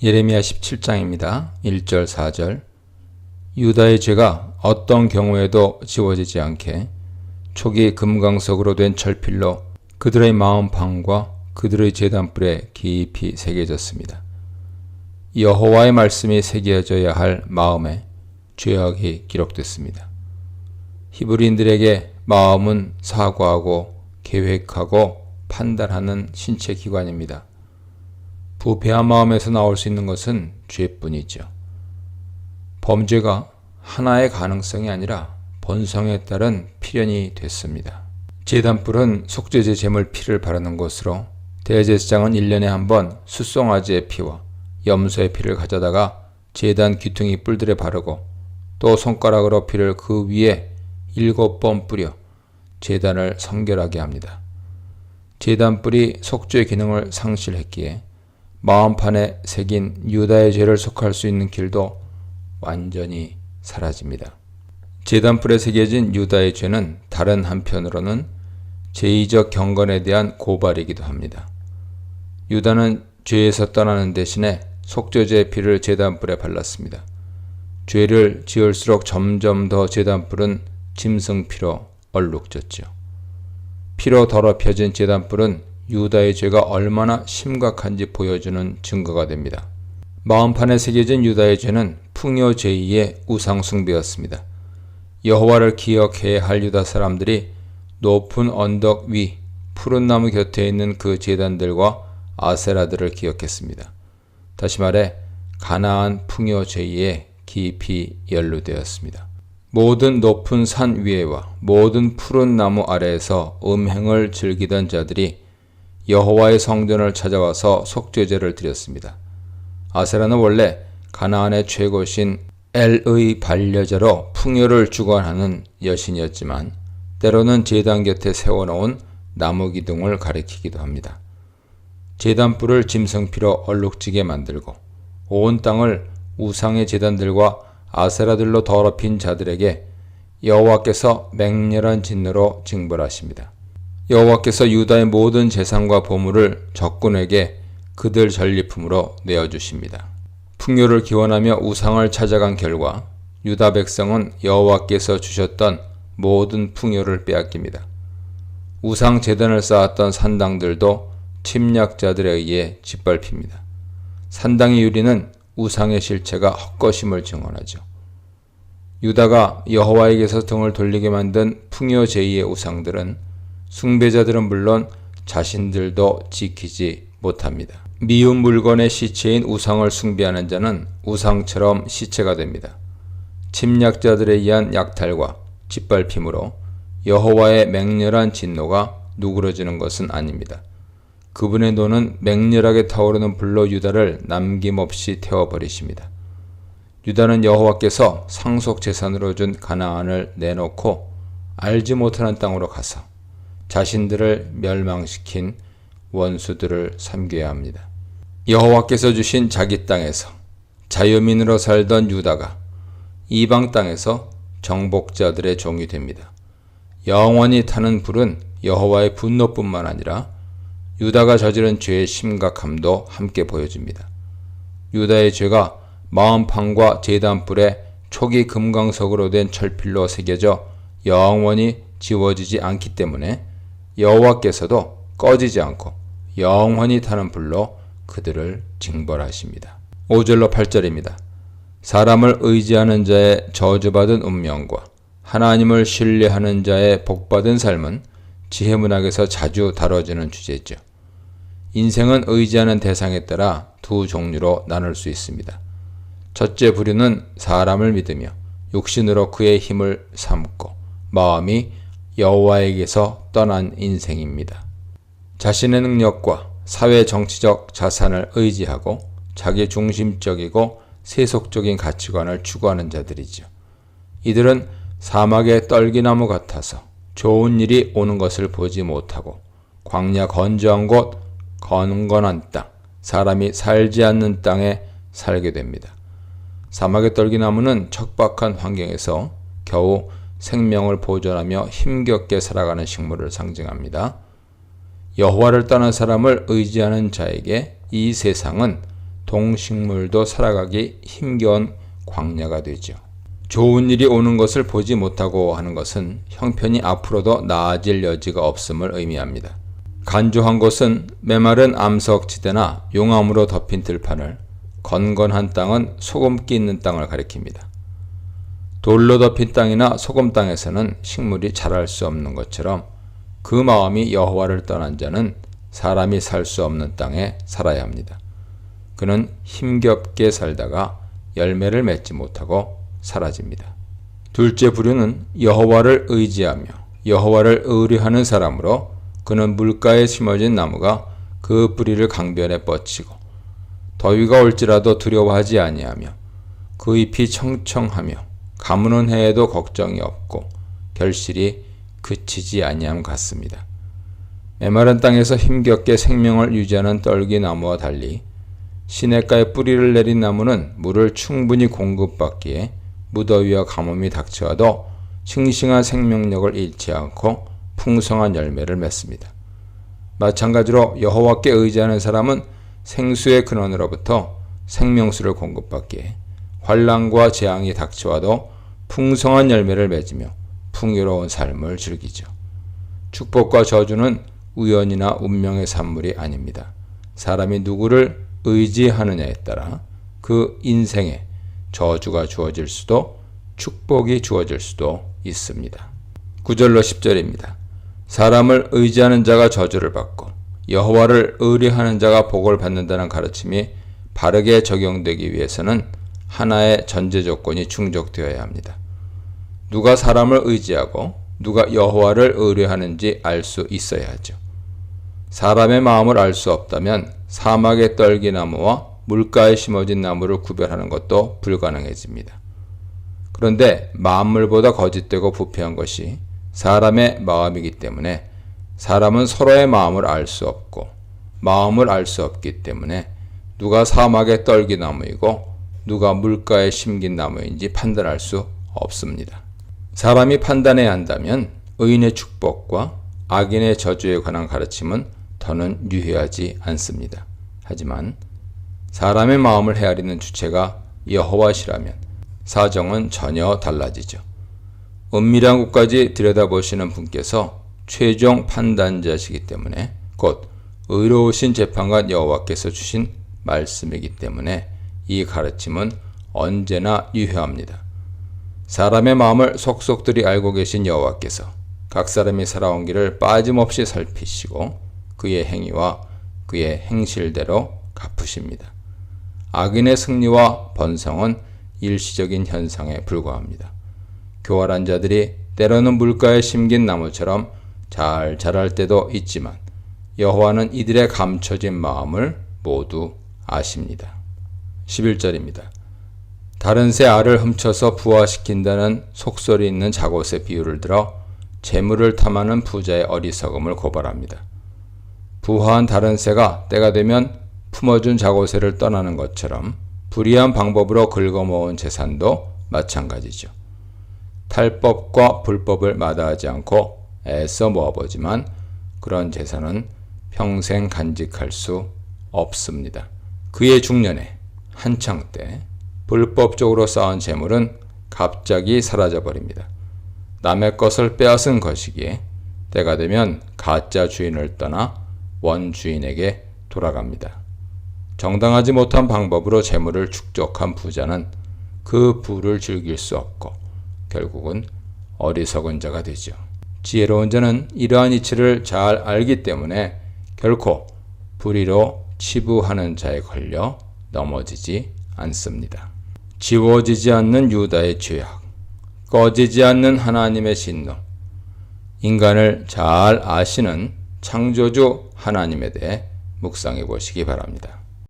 예레미야 17장입니다. 1절 4절. 유다의 죄가 어떤 경우에도 지워지지 않게 초기 금강석으로 된 철필로 그들의 마음판과 그들의 제단불에 깊이 새겨졌습니다. 여호와의 말씀이 새겨져야 할 마음에 죄악이 기록됐습니다. 히브리인들에게 마음은 사고하고 계획하고 판단하는 신체 기관입니다. 부패한 마음에서 나올 수 있는 것은 죄뿐이죠. 범죄가 하나의 가능성이 아니라 본성에 따른 필연이 됐습니다. 제단불은 속죄제 제물 피를 바르는 곳으로 대제사장은 1년에 한 번 숫송아지의 피와 염소의 피를 가져다가 제단 귀퉁이 뿔들에 바르고 또 손가락으로 피를 그 위에 7번 뿌려 제단을 성결하게 합니다. 제단불이 속죄 기능을 상실했기에 마음판에 새긴 유다의 죄를 속할 수 있는 길도 완전히 사라집니다. 제단불에 새겨진 유다의 죄는 다른 한편으로는 제의적 경건에 대한 고발이기도 합니다. 유다는 죄에서 떠나는 대신에 속죄제의 피를 제단불에 발랐습니다. 죄를 지을수록 점점 더 제단불은 짐승피로 얼룩졌죠. 피로 더럽혀진 제단불은 유다의 죄가 얼마나 심각한지 보여주는 증거가 됩니다. 마음판에 새겨진 유다의 죄는 풍요 제의의 우상 숭배였습니다. 여호와를 기억해야 할 유다 사람들이 높은 언덕 위 푸른 나무 곁에 있는 그 제단들과 아세라들을 기억했습니다. 다시 말해 가나안 풍요 제의에 깊이 연루되었습니다. 모든 높은 산 위에와 모든 푸른 나무 아래에서 음행을 즐기던 자들이 여호와의 성전을 찾아와서 속죄제를 드렸습니다. 아세라는 원래 가나안의 최고신 엘의 반려자로 풍요를 주관하는 여신이었지만 때로는 제단 곁에 세워놓은 나무 기둥을 가리키기도 합니다. 제단불을 짐승피로 얼룩지게 만들고 온 땅을 우상의 제단들과 아세라들로 더럽힌 자들에게 여호와께서 맹렬한 진노로 징벌하십니다. 여호와께서 유다의 모든 재산과 보물을 적군에게 그들 전리품으로 내어주십니다. 풍요를 기원하며 우상을 찾아간 결과 유다 백성은 여호와께서 주셨던 모든 풍요를 빼앗깁니다. 우상 제단을 쌓았던 산당들도 침략자들에 의해 짓밟힙니다. 산당의 유리는 우상의 실체가 헛것임을 증언하죠. 유다가 여호와에게서 등을 돌리게 만든 풍요 제의의 우상들은 숭배자들은 물론 자신들도 지키지 못합니다. 미운 물건의 시체인 우상을 숭배하는 자는 우상처럼 시체가 됩니다. 침략자들에 의한 약탈과 짓밟힘으로 여호와의 맹렬한 진노가 누그러지는 것은 아닙니다. 그분의 노는 맹렬하게 타오르는 불로 유다를 남김없이 태워버리십니다. 유다는 여호와께서 상속 재산으로 준 가나안을 내놓고 알지 못하는 땅으로 가서 자신들을 멸망시킨 원수들을 섬겨야 합니다. 여호와께서 주신 자기 땅에서 자유민으로 살던 유다가 이방 땅에서 정복자들의 종이 됩니다. 영원히 타는 불은 여호와의 분노뿐만 아니라 유다가 저지른 죄의 심각함도 함께 보여줍니다. 유다의 죄가 마음판과 제단불에 초기 금강석으로 된 철필로 새겨져 영원히 지워지지 않기 때문에 여호와께서도 꺼지지 않고 영원히 타는 불로 그들을 징벌하십니다. 5절로 8절입니다. 사람을 의지하는 자의 저주받은 운명과 하나님을 신뢰하는 자의 복받은 삶은 지혜문학에서 자주 다뤄지는 주제죠. 인생은 의지하는 대상에 따라 두 종류로 나눌 수 있습니다. 첫째 부류는 사람을 믿으며 육신으로 그의 힘을 삼고 마음이 여호와에게서 떠난 인생입니다. 자신의 능력과 사회 정치적 자산을 의지하고 자기 중심적이고 세속적인 가치관을 추구하는 자들이죠. 이들은 사막의 떨기나무 같아서 좋은 일이 오는 것을 보지 못하고 광야 건조한 곳, 건건한 땅, 사람이 살지 않는 땅에 살게 됩니다. 사막의 떨기나무는 척박한 환경에서 겨우 생명을 보존하며 힘겹게 살아가는 식물을 상징합니다. 여호와를 떠난 사람을 의지하는 자에게 이 세상은 동식물도 살아가기 힘겨운 광야가 되죠. 좋은 일이 오는 것을 보지 못하고 하는 것은 형편이 앞으로도 나아질 여지가 없음을 의미합니다. 간조한 곳은 메마른 암석지대나 용암으로 덮인 들판을, 건건한 땅은 소금기 있는 땅을 가리킵니다. 돌로 덮인 땅이나 소금 땅에서는 식물이 자랄 수 없는 것처럼 그 마음이 여호와를 떠난 자는 사람이 살 수 없는 땅에 살아야 합니다. 그는 힘겹게 살다가 열매를 맺지 못하고 사라집니다. 둘째 부류는 여호와를 의지하며 여호와를 의뢰하는 사람으로 그는 물가에 심어진 나무가 그 뿌리를 강변에 뻗치고 더위가 올지라도 두려워하지 아니하며 그 잎이 청청하며 가무는 해에도 걱정이 없고 결실이 그치지 아니함 같습니다. 메마른 땅에서 힘겹게 생명을 유지하는 떨기나무와 달리 시냇가에 뿌리를 내린 나무는 물을 충분히 공급받기에 무더위와 가뭄이 닥쳐와도 싱싱한 생명력을 잃지 않고 풍성한 열매를 맺습니다. 마찬가지로 여호와께 의지하는 사람은 생수의 근원으로부터 생명수를 공급받기에 환난과 재앙이 닥쳐와도 풍성한 열매를 맺으며 풍요로운 삶을 즐기죠. 축복과 저주는 우연이나 운명의 산물이 아닙니다. 사람이 누구를 의지하느냐에 따라 그 인생에 저주가 주어질 수도 축복이 주어질 수도 있습니다. 9절로 10절입니다. 사람을 의지하는 자가 저주를 받고 여호와를 의뢰하는 자가 복을 받는다는 가르침이 바르게 적용되기 위해서는 하나의 전제 조건이 충족되어야 합니다. 누가 사람을 의지하고 누가 여호와를 의뢰하는지 알 수 있어야 하죠. 사람의 마음을 알 수 없다면 사막의 떨기나무와 물가에 심어진 나무를 구별하는 것도 불가능해집니다. 그런데 만물보다 거짓되고 부패한 것이 사람의 마음이기 때문에 사람은 서로의 마음을 알 수 없고 마음을 알 수 없기 때문에 누가 사막의 떨기나무이고 누가 물가에 심긴 나무인지 판단할 수 없습니다. 사람이 판단해야 한다면 의인의 축복과 악인의 저주에 관한 가르침은 더는 유효하지 않습니다. 하지만 사람의 마음을 헤아리는 주체가 여호와시라면 사정은 전혀 달라지죠. 은밀한 곳까지 들여다보시는 분께서 최종 판단자시기 때문에 곧 의로우신 재판관 여호와께서 주신 말씀이기 때문에 이 가르침은 언제나 유효합니다. 사람의 마음을 속속들이 알고 계신 여호와께서 각 사람이 살아온 길을 빠짐없이 살피시고 그의 행위와 그의 행실대로 갚으십니다. 악인의 승리와 번성은 일시적인 현상에 불과합니다. 교활한 자들이 때로는 물가에 심긴 나무처럼 잘 자랄 때도 있지만 여호와는 이들의 감춰진 마음을 모두 아십니다. 11절입니다. 다른 새 알을 훔쳐서 부화시킨다는 속설이 있는 작옷의 비유를 들어 재물을 탐하는 부자의 어리석음을 고발합니다. 부화한 다른 새가 때가 되면 품어준 작옷새를 떠나는 것처럼 불의한 방법으로 긁어모은 재산도 마찬가지죠. 탈법과 불법을 마다하지 않고 애써 모아보지만 그런 재산은 평생 간직할 수 없습니다. 그의 중년에 한창 때 불법적으로 쌓은 재물은 갑자기 사라져버립니다. 남의 것을 빼앗은 것이기에 때가 되면 가짜 주인을 떠나 원 주인에게 돌아갑니다. 정당하지 못한 방법으로 재물을 축적한 부자는 그 부를 즐길 수 없고 결국은 어리석은 자가 되죠. 지혜로운 자는 이러한 이치를 잘 알기 때문에 결코 불의로 치부하는 자에 걸려 넘어지지 않습니다. 지워지지 않는 유다의 죄악, 꺼지지 않는 하나님의 진노, 인간을 잘 아시는 창조주 하나님에 대해 묵상해 보시기 바랍니다.